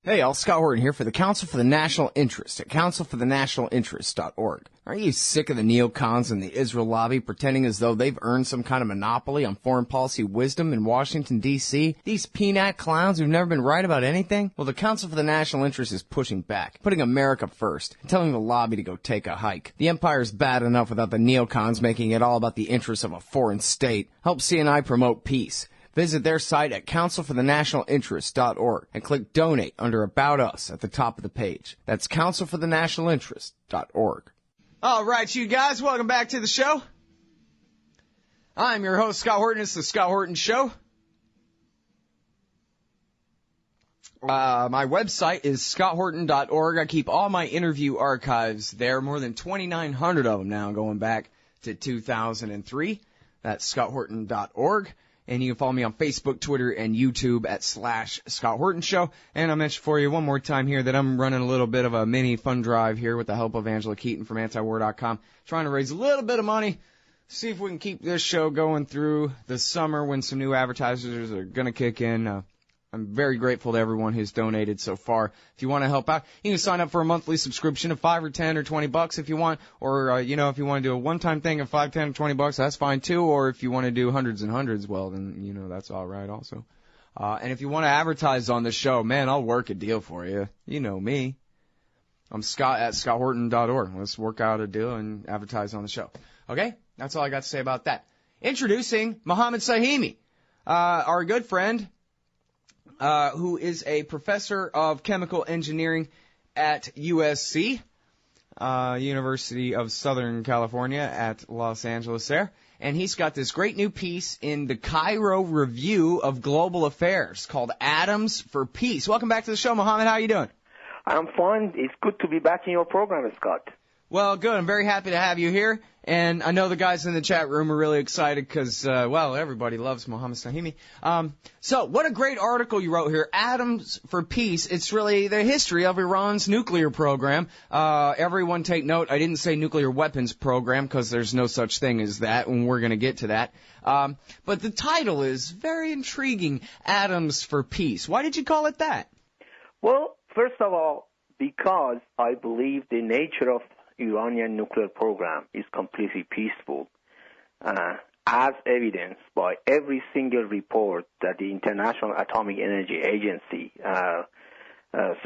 Hey, all, Scott Horton here for the Council for the National Interest at councilforthenationalinterest.org. Are you sick of the neocons and the Israel lobby pretending as though they've earned some kind of monopoly on foreign policy wisdom in Washington, D.C.? These peanut clowns who've never been right about anything? Well, the Council for the National Interest is pushing back, putting America first, and telling the lobby to go take a hike. The empire's bad enough without the neocons making it all about the interests of a foreign state. Help CNI promote peace. Visit their site at councilforthenationalinterest.org and click Donate under About Us at the top of the page. That's councilforthenationalinterest.org. All right, you guys, welcome back to the show. I'm your host, Scott Horton. It's the Scott Horton Show. My website is scotthorton.org. I keep all my interview archives there, more than 2,900 of them now, going back to 2003. That's scotthorton.org. And you can follow me on Facebook, Twitter, and YouTube at /Scott Horton Show. And I'll mention for you one more time here that I'm running a little bit of a mini fund drive here with the help of Angela Keaton from antiwar.com, trying to raise a little bit of money, see if we can keep this show going through the summer when some new advertisers are going to kick in. I'm very grateful to everyone who's donated so far. If you want to help out, you can sign up for a monthly subscription of $5 or $10 or $20 if you want, or if you want to do a one-time thing of $5, $10, or $20, that's fine too. Or if you want to do hundreds and hundreds, well, then that's all right also. And if you want to advertise on the show, man, I'll work a deal for you. You know me. I'm Scott at scotthorton.org. Let's work out a deal and advertise on the show. Okay, that's all I got to say about that. Introducing Mohammed Sahimi, our good friend. Who is a professor of chemical engineering at USC, University of Southern California at Los Angeles there. And he's got this great new piece in the Cairo Review of Global Affairs called Atoms for Peace. Welcome back to the show, Mohammed. How are you doing? I'm fine. It's good to be back in your program, Scott. Well, good. I'm very happy to have you here. And I know the guys in the chat room are really excited because, everybody loves Mohammed Sahimi. So what a great article you wrote here, Atoms for Peace. It's really the history of Iran's nuclear program. Everyone take note, I didn't say nuclear weapons program because there's no such thing as that, and we're going to get to that. But the title is very intriguing, Atoms for Peace. Why did you call it that? Well, first of all, because I believe the nature of Iranian nuclear program is completely peaceful, as evidenced by every single report that the International Atomic Energy Agency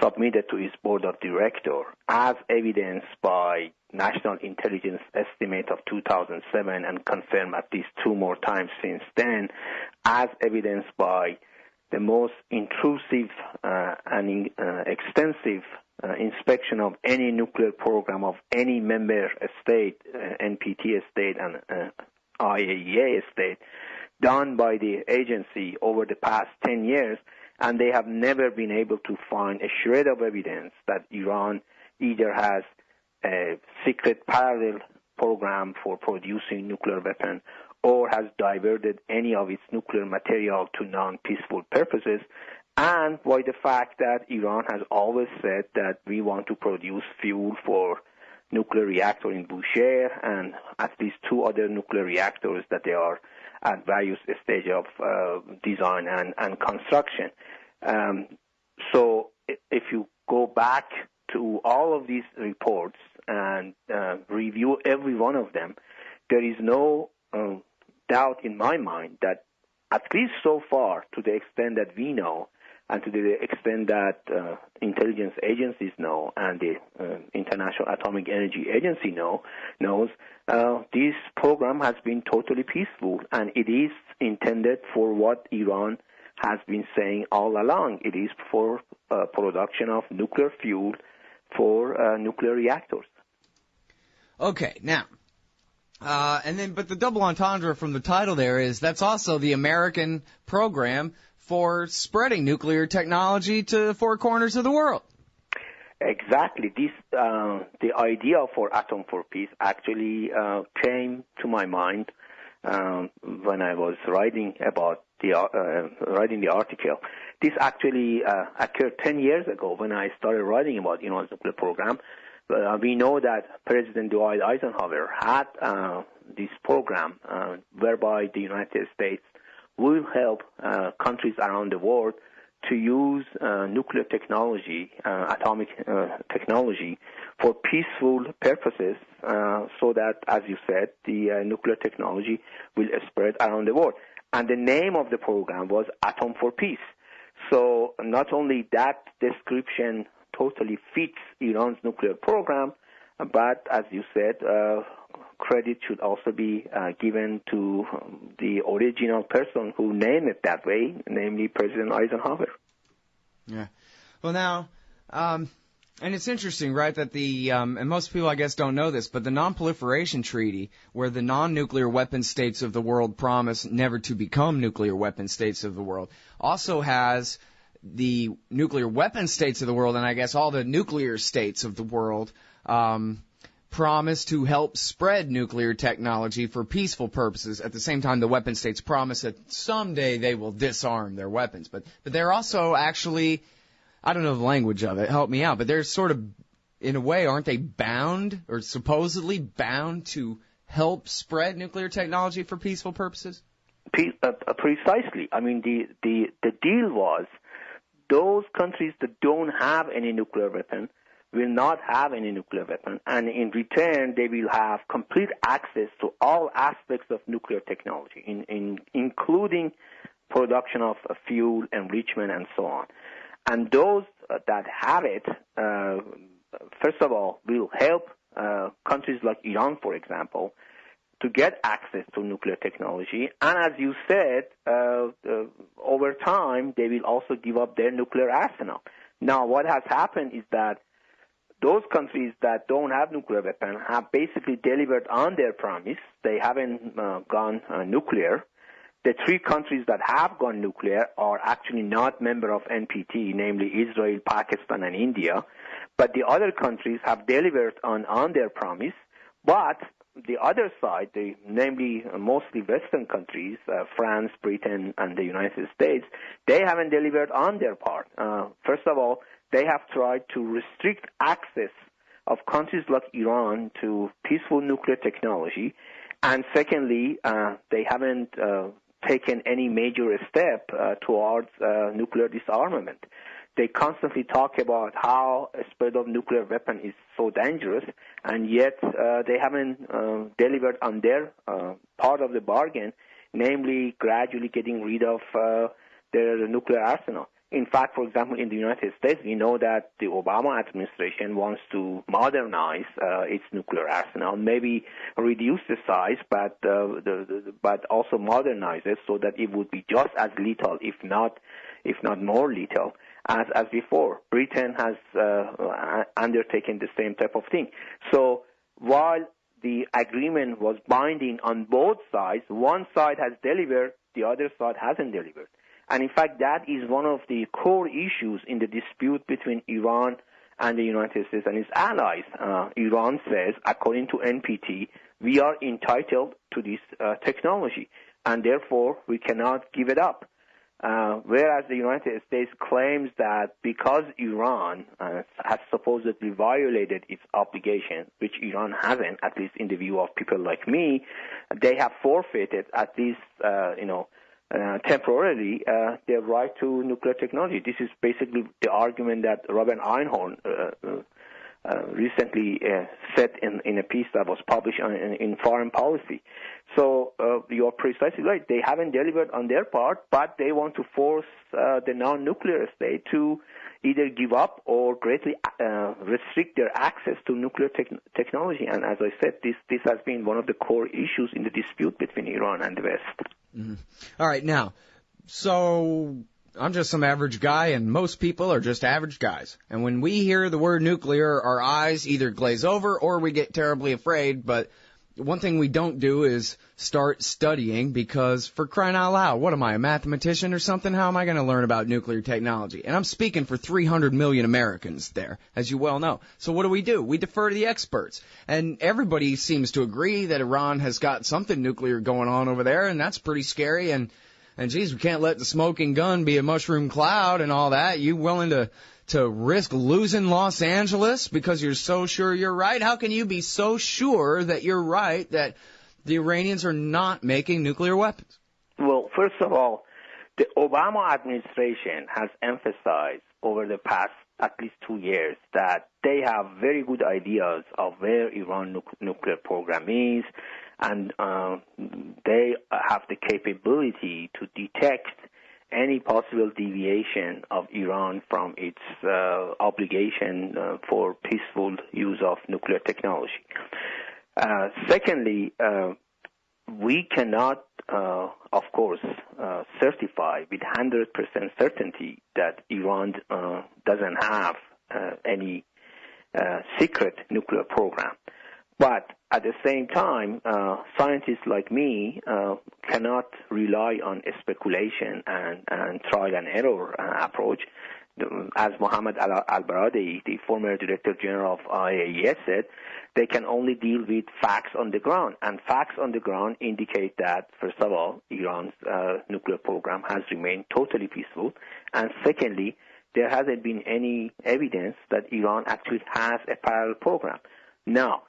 submitted to its board of directors, as evidenced by National Intelligence Estimate of 2007 and confirmed at least 2 more times since then, as evidenced by the most intrusive and extensive inspection of any nuclear program of any member state, NPT state and IAEA state, done by the agency over the past 10 years, and they have never been able to find a shred of evidence that Iran either has a secret parallel program for producing nuclear weapons or has diverted any of its nuclear material to non-peaceful purposes, and by the fact that Iran has always said that we want to produce fuel for nuclear reactor in Bushehr and at least 2 other nuclear reactors that they are at various stages of design and construction. So if you go back to all of these reports and review every one of them, there is no doubt in my mind that at least so far, to the extent that we know, and to the extent that intelligence agencies know and the International Atomic Energy Agency knows, this program has been totally peaceful, and it is intended for what Iran has been saying all along. It is for production of nuclear fuel for nuclear reactors. Okay, now, but the double entendre from the title there is that's also the American program for spreading nuclear technology to the 4 corners of the world. Exactly. This the idea for Atom for Peace actually came to my mind when I was writing the article. This actually occurred 10 years ago when I started writing about Iran's nuclear program. We know that President Dwight Eisenhower had this program whereby the United States will help countries around the world to use nuclear technology, atomic technology, for peaceful purposes, so that, as you said, the nuclear technology will spread around the world. And the name of the program was Atom for Peace. So not only that description totally fits Iran's nuclear program, but, as you said, credit should also be given to the original person who named it that way, namely President Eisenhower. Yeah. Well, now, and it's interesting, right, that and most people, I guess, don't know this, but the Non-Proliferation Treaty, where the non-nuclear weapon states of the world promise never to become nuclear weapon states of the world, also has the nuclear weapon states of the world, and I guess all the nuclear states of the world, promise to help spread nuclear technology for peaceful purposes. At the same time, the weapon states promise that someday they will disarm their weapons. But they're also actually, I don't know the language of it, help me out, but they're sort of, in a way, aren't they bound or supposedly bound to help spread nuclear technology for peaceful purposes? Precisely. I mean, the deal was those countries that don't have any nuclear weapon will not have any nuclear weapon, and in return they will have complete access to all aspects of nuclear technology, including production of fuel, enrichment, and so on. And those that have it, first of all, will help countries like Iran, for example, to get access to nuclear technology. And as you said, over time, they will also give up their nuclear arsenal. Now, what has happened is that those countries that don't have nuclear weapons have basically delivered on their promise. They haven't gone nuclear. The three countries that have gone nuclear are actually not member of NPT, namely Israel, Pakistan, and India. But the other countries have delivered on their promise. But the other side, namely mostly Western countries, France, Britain, and the United States, they haven't delivered on their part. First of all, they have tried to restrict access of countries like Iran to peaceful nuclear technology. And secondly, they haven't taken any major step towards nuclear disarmament. They constantly talk about how a spread of nuclear weapon is so dangerous, and yet they haven't delivered on their part of the bargain, namely gradually getting rid of their nuclear arsenal. In fact, for example, in the United States, we know that the Obama administration wants to modernize its nuclear arsenal, maybe reduce the size, but also modernize it so that it would be just as lethal, if not more lethal, as before. Britain has undertaken the same type of thing. So while the agreement was binding on both sides, one side has delivered, the other side hasn't delivered. And in fact, that is one of the core issues in the dispute between Iran and the United States and its allies. Iran says, according to NPT, we are entitled to this technology, and therefore we cannot give it up. Whereas the United States claims that because Iran has supposedly violated its obligation, which Iran hasn't, at least in the view of people like me, they have forfeited at least, temporarily their right to nuclear technology. This is basically the argument that Robert Einhorn recently said in a piece that was published in Foreign Policy. So you are precisely right. They haven't delivered on their part, but they want to force the non-nuclear state to either give up or greatly restrict their access to nuclear technology. And as I said, this has been one of the core issues in the dispute between Iran and the West. Mm-hmm. All right, now, so I'm just some average guy, and most people are just average guys. And when we hear the word nuclear, our eyes either glaze over or we get terribly afraid. But one thing we don't do is start studying, because for crying out loud, what am I, a mathematician or something? How am I going to learn about nuclear technology? And I'm speaking for 300 million Americans there, as you well know. So what do? We defer to the experts. And everybody seems to agree that Iran has got something nuclear going on over there, and that's pretty scary. And geez, we can't let the smoking gun be a mushroom cloud and all that. You willing to risk losing Los Angeles because you're so sure you're right? How can you be so sure that you're right, that the Iranians are not making nuclear weapons? Well, first of all, The Obama administration has emphasized over the past at least 2 years that they have very good ideas of where Iran's nuclear program is, and they have the capability to detect any possible deviation of Iran from its obligation for peaceful use of nuclear technology. Secondly, we cannot, of course, certify with 100% certainty that Iran doesn't have any secret nuclear program. But at the same time, scientists like me cannot rely on speculation and trial and error approach. As Mohammad al-Baradei, the former Director General of IAEA, said, they can only deal with facts on the ground. And facts on the ground indicate that, first of all, Iran's nuclear program has remained totally peaceful. And secondly, there hasn't been any evidence that Iran actually has a parallel program. Now,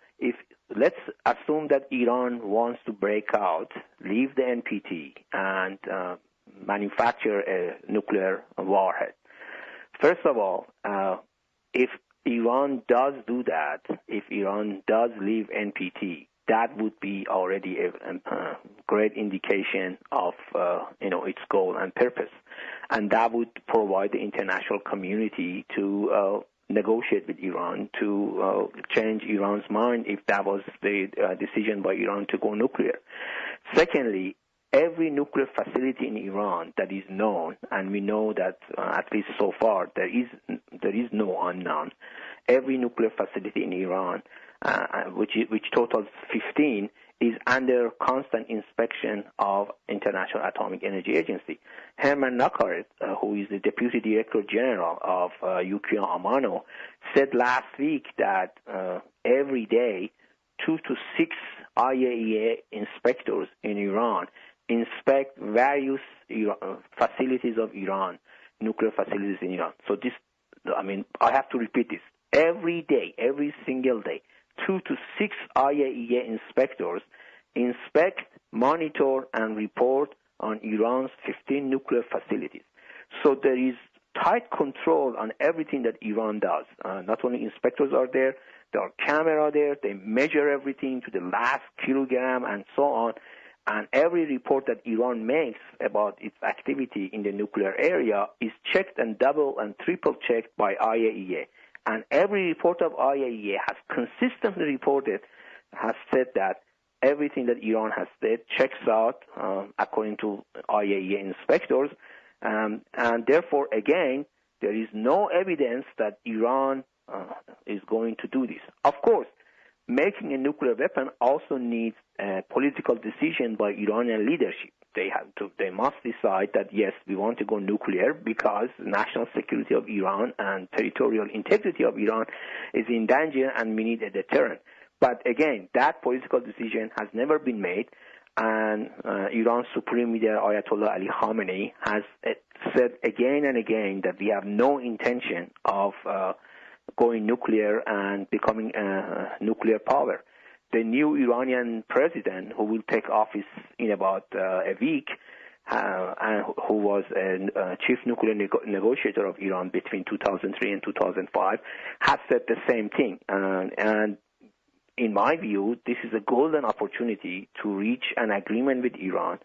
let's assume that Iran wants to break out, leave the NPT, and manufacture a nuclear warhead. First of all, if Iran does do that, if Iran does leave NPT, that would be already a great indication of its goal and purpose, and that would provide the international community to negotiate with Iran to change Iran's mind if that was the decision by Iran to go nuclear. Secondly, every nuclear facility in Iran that is known, and we know that at least so far there is no unknown, every nuclear facility in Iran, which totals 15, is under constant inspection of International Atomic Energy Agency. Herman Nacaret, who is the Deputy Director General of Yukiya Amano, said last week that every day 2 to 6 IAEA inspectors in Iran inspect various facilities of Iran, nuclear facilities in Iran. So I have to repeat this. Every day, every single day, 2 to 6 IAEA inspectors inspect, monitor, and report on Iran's 15 nuclear facilities. So there is tight control on everything that Iran does. Not only inspectors are there are cameras there, they measure everything to the last kilogram and so on. And every report that Iran makes about its activity in the nuclear area is checked and double and triple checked by IAEA. And every report of IAEA has consistently reported, has said that everything that Iran has said checks out according to IAEA inspectors. And therefore, again, there is no evidence that Iran is going to do this. Of course, making a nuclear weapon also needs a political decision by Iranian leadership. They must decide that, yes, we want to go nuclear because the national security of Iran and territorial integrity of Iran is in danger and we need a deterrent. But again, that political decision has never been made, and Iran's Supreme Leader Ayatollah Ali Khamenei has said again and again that we have no intention of going nuclear and becoming a nuclear power. The new Iranian president, who will take office in about a week, and who was a chief nuclear negotiator of Iran between 2003 and 2005, has said the same thing. And in my view, this is a golden opportunity to reach an agreement with Iran,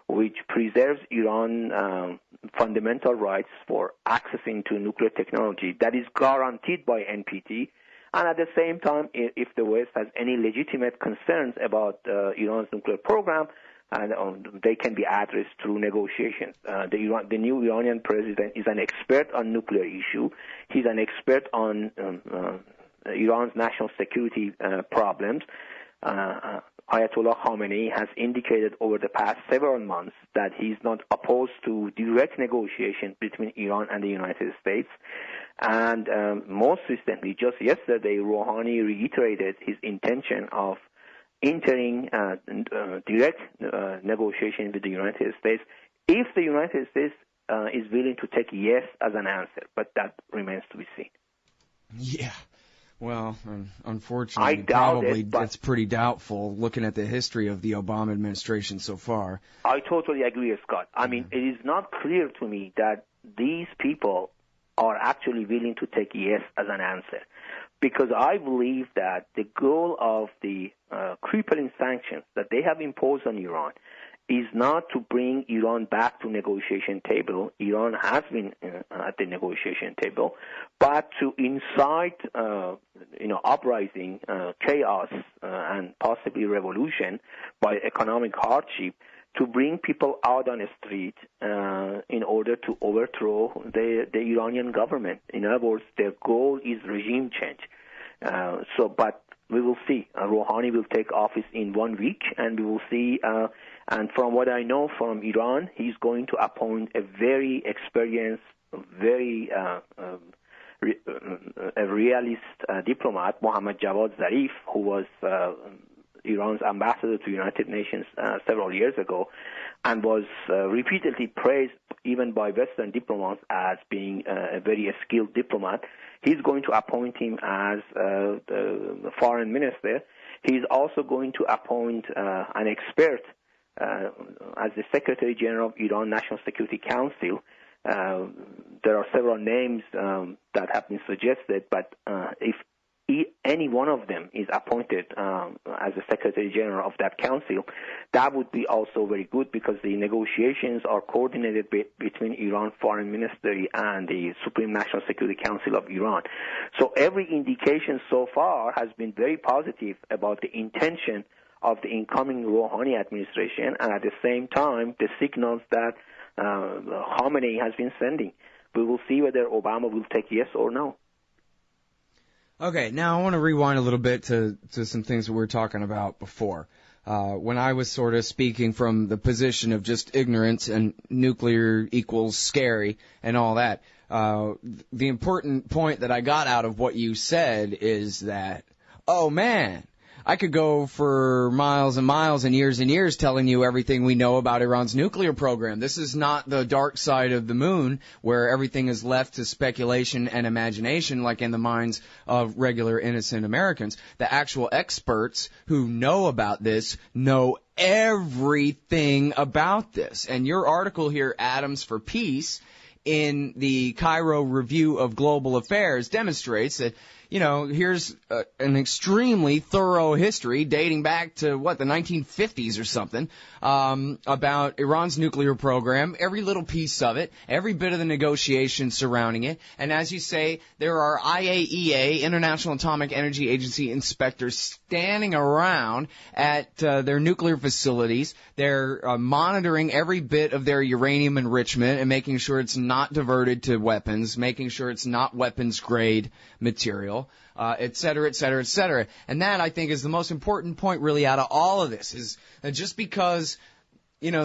which preserves Iran's fundamental rights for accessing to nuclear technology that is guaranteed by NPT. And at the same time, if the West has any legitimate concerns about Iran's nuclear program, they can be addressed through negotiations. The new Iranian president is an expert on nuclear issue. He's an expert on Iran's national security problems. Ayatollah Khamenei has indicated over the past several months that he's not opposed to direct negotiation between Iran and the United States. And most recently, just yesterday, Rouhani reiterated his intention of entering direct negotiation with the United States if the United States is willing to take yes as an answer. But that remains to be seen. Yeah. Well, unfortunately, I doubt probably it, but it's pretty doubtful looking at the history of the Obama administration so far. I totally agree, Scott. I mean, it is not clear to me that these people are actually willing to take yes as an answer, because I believe that the goal of the crippling sanctions that they have imposed on Iran is not to bring Iran back to negotiation table. Iran has been at the negotiation table, but to incite, uprising, chaos, and possibly revolution by economic hardship, to bring people out on the street in order to overthrow the Iranian government. In other words, their goal is regime change. But we will see. Rouhani will take office in 1 week, and we will see. And from what I know from Iran, he's going to appoint a very experienced, very a realist diplomat, Mohammad Javad Zarif, who was Iran's ambassador to the United Nations several years ago, and was repeatedly praised even by Western diplomats as being a very skilled diplomat. He's going to appoint him as the foreign minister. He's also going to appoint an expert as the Secretary General of Iran National Security Council. There are several names that have been suggested, but if any one of them is appointed as the Secretary General of that council, that would be also very good, because the negotiations are coordinated between Iran Foreign Ministry and the Supreme National Security Council of Iran. So every indication so far has been very positive about the intention of the incoming Rouhani administration, and at the same time, the signals that Khamenei has been sending. We will see whether Obama will take yes or no. Okay, now I want to rewind a little bit to some things that we were talking about before. When I was sort of speaking from the position of just ignorance and nuclear equals scary and all that, the important point that I got out of what you said is that, oh man, I could go for miles and miles and years telling you everything we know about Iran's nuclear program. This is not the dark side of the moon where everything is left to speculation and imagination like in the minds of regular innocent Americans. The actual experts who know about this know everything about this. And your article here, Atoms for Peace, in the Cairo Review of Global Affairs demonstrates that, here's an extremely thorough history dating back to, the 1950s or something, about Iran's nuclear program, every little piece of it, every bit of the negotiations surrounding it. And as you say, there are IAEA, International Atomic Energy Agency inspectors standing around at their nuclear facilities. They're monitoring every bit of their uranium enrichment and making sure it's not diverted to weapons, making sure it's not weapons-grade material. Et cetera, et cetera, et cetera. And that, I think, is the most important point really out of all of this, is that just because,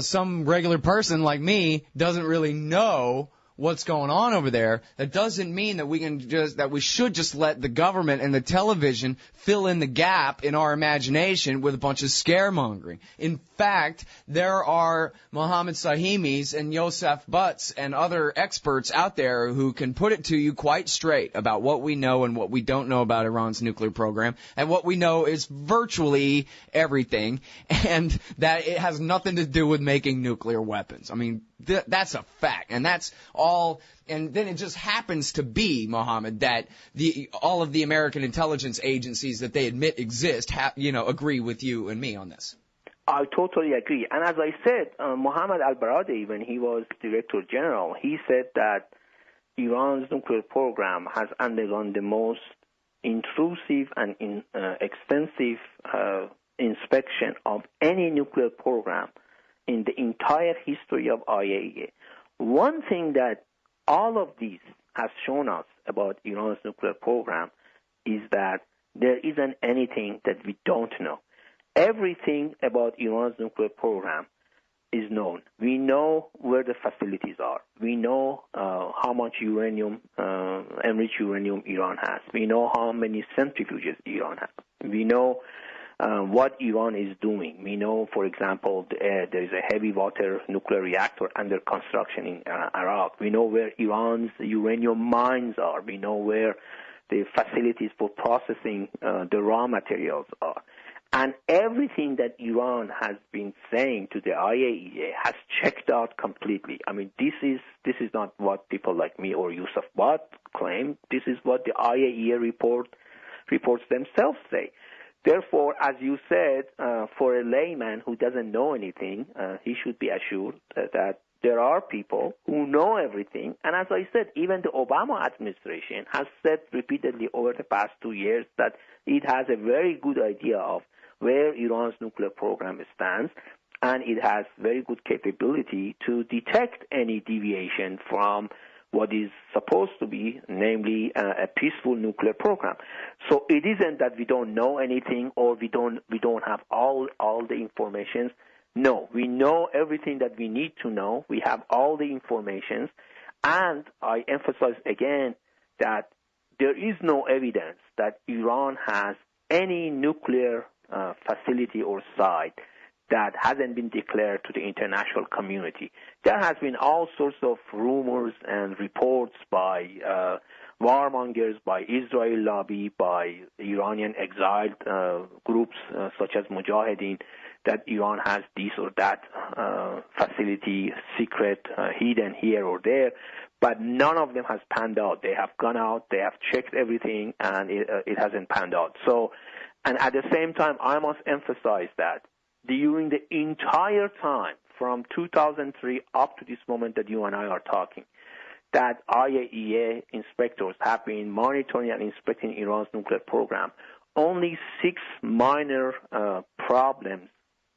some regular person like me doesn't really know what's going on over there, that doesn't mean that we should just let the government and the television fill in the gap in our imagination with a bunch of scaremongering. In fact, there are Mohammed Sahimis and Yosef Butts and other experts out there who can put it to you quite straight about what we know and what we don't know about Iran's nuclear program. And what we know is virtually everything, and that it has nothing to do with making nuclear weapons. I mean, that's a fact, and that's all. And then it just happens to be, Mohammed, that all of the American intelligence agencies that they admit exist, agree with you and me on this. I totally agree. And as I said, Mohammad al-Baradei, when he was Director General, he said that Iran's nuclear program has undergone the most intrusive and extensive inspection of any nuclear program in the entire history of IAEA. One thing that all of these has shown us about Iran's nuclear program is that there isn't anything that we don't know. Everything about Iran's nuclear program is known. We know where the facilities are. We know how much uranium, enriched uranium Iran has. We know how many centrifuges Iran has. We know what Iran is doing. We know, for example, there is a heavy water nuclear reactor under construction in Iraq. We know where Iran's uranium mines are. We know where the facilities for processing the raw materials are. And everything that Iran has been saying to the IAEA has checked out completely. I mean, this is not what people like me or Yusuf Bhat claim. This is what the IAEA reports themselves say. Therefore, as you said, for a layman who doesn't know anything, he should be assured that there are people who know everything. And as I said, even the Obama administration has said repeatedly over the past 2 years that it has a very good idea of where Iran's nuclear program stands, and it has very good capability to detect any deviation from what is supposed to be, namely a peaceful nuclear program. So it isn't that we don't know anything or we don't have all the information. No, we know everything that we need to know. We have all the information, and I emphasize again that there is no evidence that Iran has any nuclear facility or site that hasn't been declared to the international community. There has been all sorts of rumors and reports by warmongers, by Israel lobby, by Iranian exiled groups such as Mujahideen, that Iran has this or that facility, secret, hidden here or there, but none of them has panned out. They have gone out, they have checked everything, and it hasn't panned out. So, and at the same time, I must emphasize that during the entire time from 2003 up to this moment that you and I are talking, that IAEA inspectors have been monitoring and inspecting Iran's nuclear program, only 6 minor problems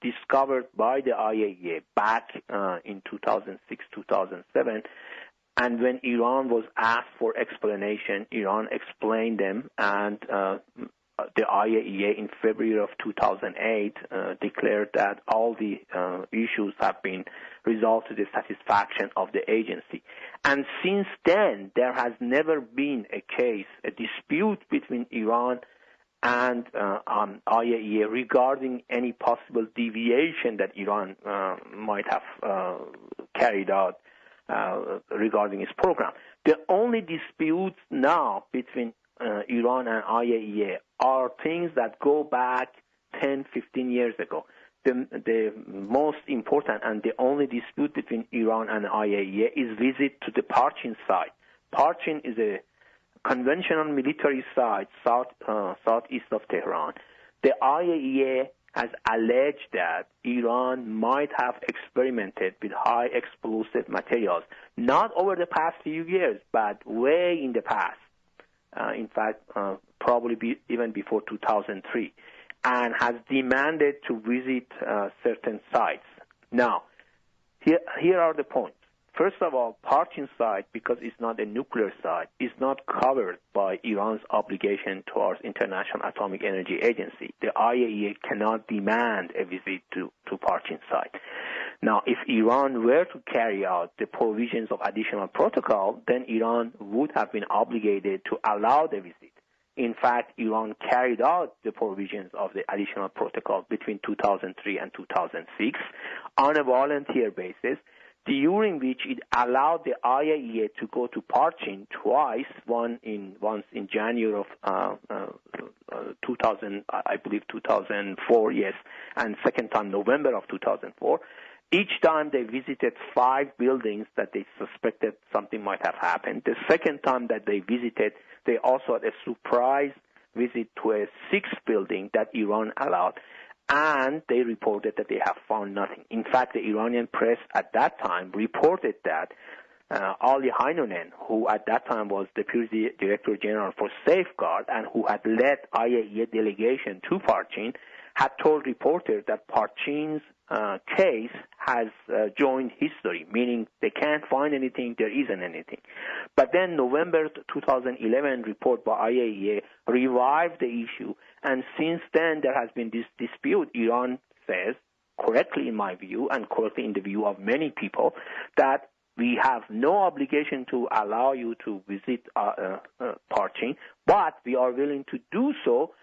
discovered by the IAEA back in 2006, 2007. And when Iran was asked for explanation, Iran explained them, and the IAEA in February of 2008 declared that all the issues have been resolved to the satisfaction of the agency. And since then, there has never been a case, a dispute between Iran and IAEA regarding any possible deviation that Iran might have carried out regarding its program. The only disputes now between Iran and IAEA are things that go back 10, 15 years ago. The most important and the only dispute between Iran and IAEA is visit to the Parchin site. Parchin is a conventional military site southeast of Tehran. The IAEA has alleged that Iran might have experimented with high explosive materials, not over the past few years, but way in the past. In fact, probably even before 2003, and has demanded to visit certain sites. Now, here are the points. First of all, Parchin site, because it's not a nuclear site, is not covered by Iran's obligation towards International Atomic Energy Agency. The IAEA cannot demand a visit to Parchin site. Now, if Iran were to carry out the provisions of additional protocol, then Iran would have been obligated to allow the visit. In fact, Iran carried out the provisions of the additional protocol between 2003 and 2006 on a volunteer basis, during which it allowed the IAEA to go to Parchin twice, once in January of 2004, yes, and second time November of 2004. Each time they visited 5 buildings that they suspected something might have happened. The second time that they visited, they also had a surprise visit to a 6th building that Iran allowed, and they reported that they have found nothing. In fact, the Iranian press at that time reported that Ali Hainonen, who at that time was Deputy Director General for Safeguard and who had led IAEA delegation to Parchin, had told reporters that Parchin's case has joined history, meaning they can't find anything, there isn't anything. But then November 2011 report by IAEA revived the issue, and since then there has been this dispute. Iran says, correctly in my view, and correctly in the view of many people, that we have no obligation to allow you to visit Parchin, but we are willing to do so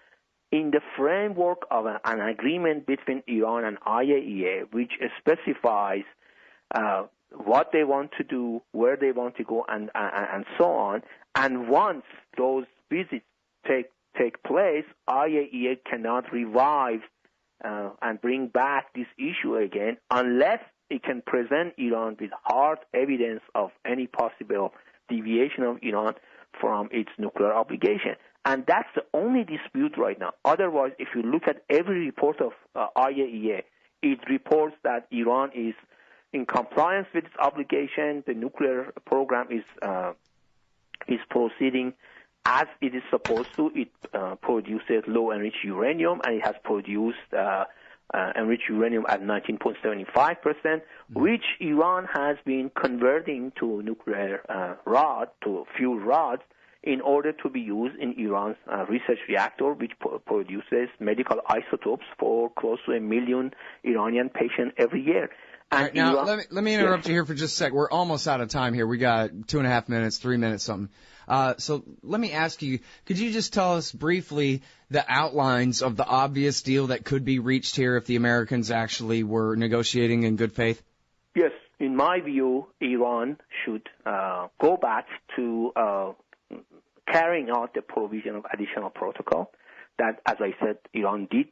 in the framework of an agreement between Iran and IAEA, which specifies what they want to do, where they want to go, and so on. And once those visits take place, IAEA cannot revive and bring back this issue again unless it can present Iran with hard evidence of any possible deviation of Iran from its nuclear obligation. And that's the only dispute right now. Otherwise, if you look at every report of IAEA, it reports that Iran is in compliance with its obligation. The nuclear program is proceeding as it is supposed to. It produces low-enriched uranium, and it has produced enriched uranium at 19.75%, which Iran has been converting to nuclear to fuel rods, in order to be used in Iran's research reactor, which produces medical isotopes for close to 1 million Iranian patients every year. And right, now, Iran, let me interrupt you here for just a sec. We're almost out of time here. We got 2.5 minutes, 3 minutes, something. So let me ask you, could you just tell us briefly the outlines of the obvious deal that could be reached here if the Americans actually were negotiating in good faith? Yes. In my view, Iran should go back to carrying out the provision of additional protocol that, as I said, Iran did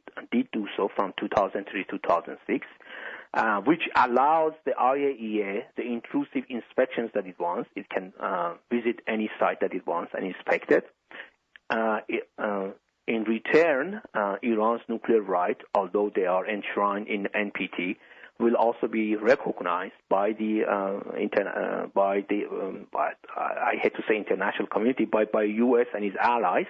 do so from 2003 to 2006, which allows the IAEA the intrusive inspections that it wants. It can visit any site that it wants and inspect it. In return, Iran's nuclear right, although they are enshrined in NPT, will also be recognized by the I hate to say international community, by U.S. and its allies.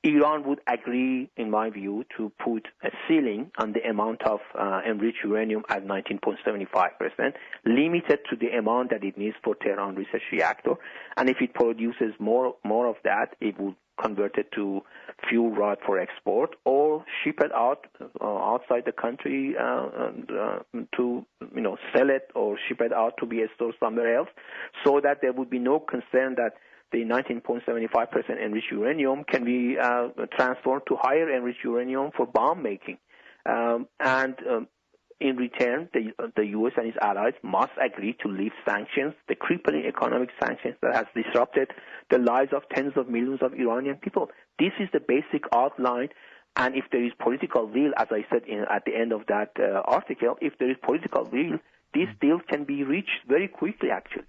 Iran would agree, in my view, to put a ceiling on the amount of enriched uranium at 19.75%, limited to the amount that it needs for Tehran research reactor. And if it produces more of that, it would convert it to fuel rod for export, or ship it out outside the country to sell it, or ship it out to be stored somewhere else, so that there would be no concern that the 19.75% enriched uranium can be transformed to higher enriched uranium for bomb making. In return, the U.S. and its allies must agree to lift sanctions, the crippling economic sanctions that has disrupted the lives of tens of millions of Iranian people. This is the basic outline, and if there is political will, as I said at the end of that article, if there is political will, this deal can be reached very quickly, actually.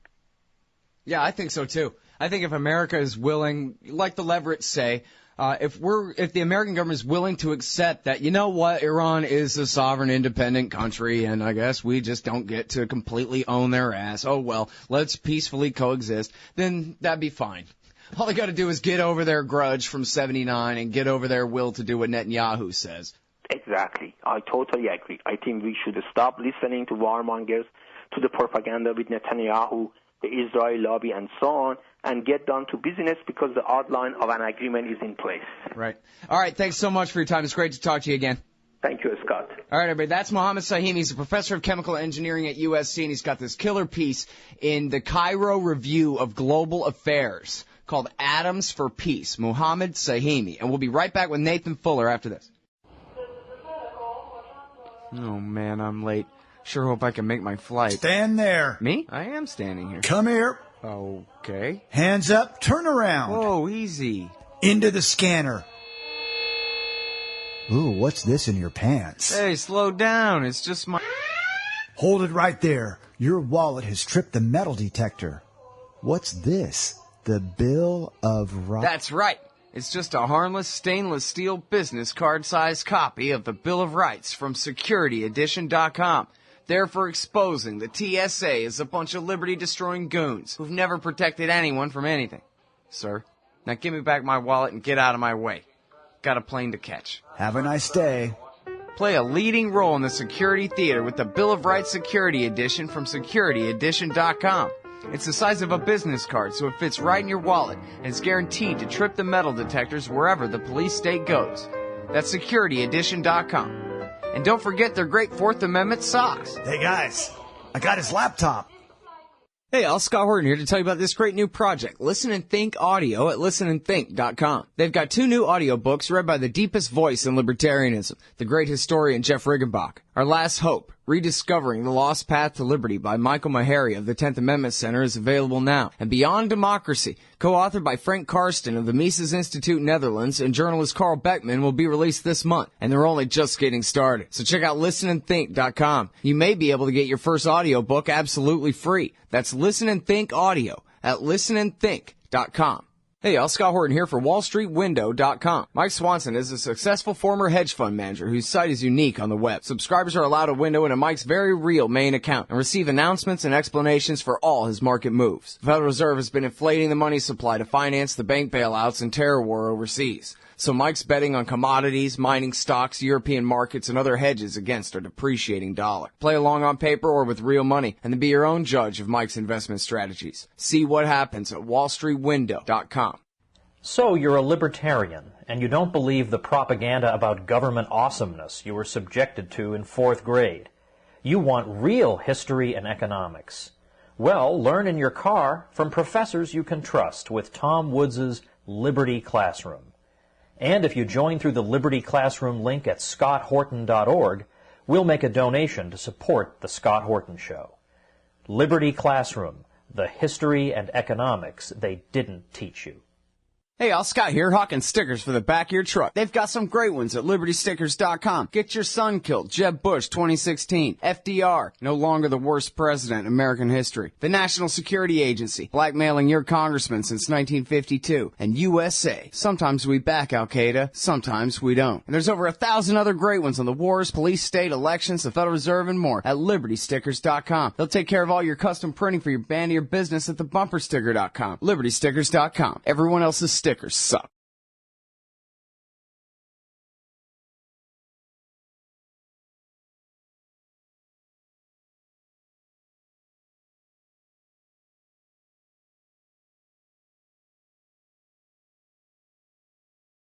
Yeah, I think so too. I think if America is willing, like the Leverett say, if the American government is willing to accept that, you know what, Iran is a sovereign, independent country, and I guess we just don't get to completely own their ass. Oh well, let's peacefully coexist. Then that'd be fine. All they got to do is get over their grudge from '79 and get over their will to do what Netanyahu says. Exactly. I totally agree. I think we should stop listening to warmongers, to the propaganda with Netanyahu, the Israel lobby, and so on, and get down to business, because the outline of an agreement is in place. Right. All right. Thanks so much for your time. It's great to talk to you again. Thank you, Scott. All right, everybody. That's Mohammed Sahimi. He's a professor of chemical engineering at USC, and he's got this killer piece in the Cairo Review of Global Affairs called Atoms for Peace. Mohammed Sahimi. And we'll be right back with Nathan Fuller after this. Oh, man, I'm late. Sure hope I can make my flight. Stand there. Me? I am standing here. Come here. Okay. Hands up, turn around. Whoa, easy. Into the scanner. Ooh, what's this in your pants? Hey, slow down. It's just my... Hold it right there. Your wallet has tripped the metal detector. What's this? The Bill of Rights? That's right. It's just a harmless stainless steel business card-sized copy of the Bill of Rights from SecurityEdition.com. There for exposing the TSA as a bunch of liberty-destroying goons who've never protected anyone from anything. Sir, now give me back my wallet and get out of my way. Got a plane to catch. Have a nice day. Play a leading role in the security theater with the Bill of Rights Security Edition from SecurityEdition.com. It's the size of a business card, so it fits right in your wallet, and it's guaranteed to trip the metal detectors wherever the police state goes. That's SecurityEdition.com. And don't forget their great Fourth Amendment socks. Hey, guys, I got his laptop. Hey, I'll Scott Horton here to tell you about this great new project, Listen and Think Audio at listenandthink.com. They've got 2 new audiobooks read by the deepest voice in libertarianism, the great historian Jeff Riggenbach. Our Last Hope, Rediscovering the Lost Path to Liberty by Michael Maharry of the 10th Amendment Center is available now. And Beyond Democracy, co-authored by Frank Karsten of the Mises Institute Netherlands and journalist Carl Beckman, will be released this month. And they're only just getting started. So check out listenandthink.com. You may be able to get your first audiobook absolutely free. That's Listen and Think Audio at listenandthink.com. Hey y'all, Scott Horton here for WallStreetWindow.com. Mike Swanson is a successful former hedge fund manager whose site is unique on the web. Subscribers are allowed a window into Mike's very real main account and receive announcements and explanations for all his market moves. The Federal Reserve has been inflating the money supply to finance the bank bailouts and terror war overseas. So Mike's betting on commodities, mining stocks, European markets, and other hedges against a depreciating dollar. Play along on paper or with real money, and then be your own judge of Mike's investment strategies. See what happens at WallStreetWindow.com. So you're a libertarian, and you don't believe the propaganda about government awesomeness you were subjected to in 4th grade. You want real history and economics. Well, learn in your car from professors you can trust with Tom Woods' Liberty Classroom. And if you join through the Liberty Classroom link at scotthorton.org, we'll make a donation to support The Scott Horton Show. Liberty Classroom, the history and economics they didn't teach you. Hey, y'all, Scott here, hawking stickers for the back of your truck. They've got some great ones at LibertyStickers.com. Get your son killed, Jeb Bush 2016, FDR, no longer the worst president in American history, the National Security Agency, blackmailing your congressman since 1952, and USA. Sometimes we back Al-Qaeda, sometimes we don't. And there's over 1,000 other great ones on the wars, police, state, elections, the Federal Reserve, and more at LibertyStickers.com. They'll take care of all your custom printing for your band or your business at thebumpersticker.com. LibertyStickers.com. Everyone else's stickers suck.